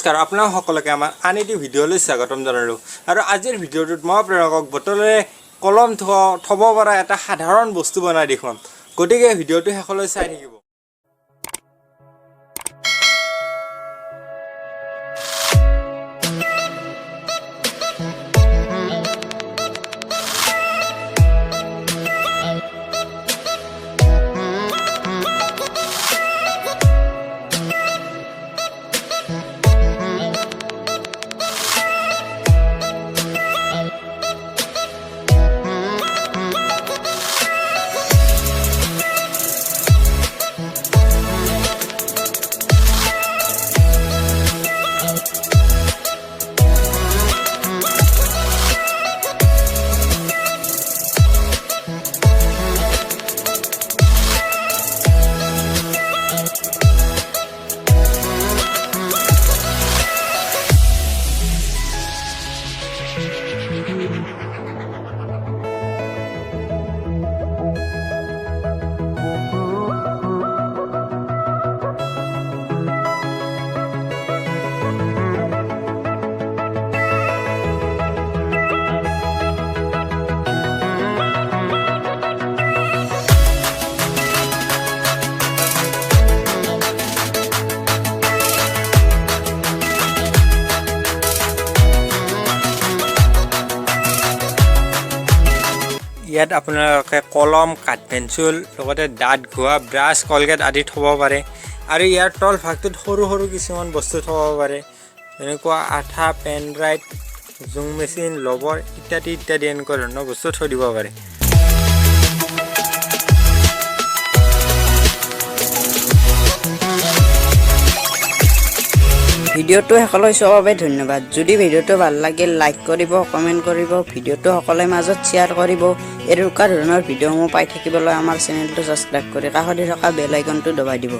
নমস্কাৰ আপোনাক সকলোকে আমাৰ আনিটি ভিডিঅ'লৈ স্বাগতম জনালোঁ আৰু আজিৰ ভিডিঅ'টোত মই আপোনালোকক বটলেৰে কলম থব পৰা এটা সাধাৰণ বস্তু বনাই দেখুৱাম গতিকে ভিডিঅ'টো শেষলৈ চাই থাকিব ইয়াত আপোনালোকে কলম কাঠ পেন্সিল লগতে দাঁত ঘোৱা ব্ৰাছ কলগেট আদি থব পাৰে আৰু ইয়াৰ তল ভাগটোত সৰু সৰু কিছুমান বস্তু থব পাৰে যেনেকুৱা আঠা পেন ড্ৰাইভ জুম মেচিন লবৰ ইত্যাদি এনেকুৱা ধৰণৰ বস্তু থৈ দিব পাৰে ভিডিঅ'টো শেষলৈ চোৱাৰ বাবে ধন্যবাদ যদি ভিডিঅ'টো ভাল লাগে লাইক কৰিব কমেণ্ট কৰিব ভিডিঅ'টো সকলোৰে মাজত শ্বেয়াৰ কৰিব এনেকুৱা ধৰণৰ ভিডিঅ'সমূহ পাই থাকিবলৈ আমাৰ চেনেলটো ছাবস্ক্ৰাইব কৰি কাষতে থকা বেল আইকনটো দবাই দিব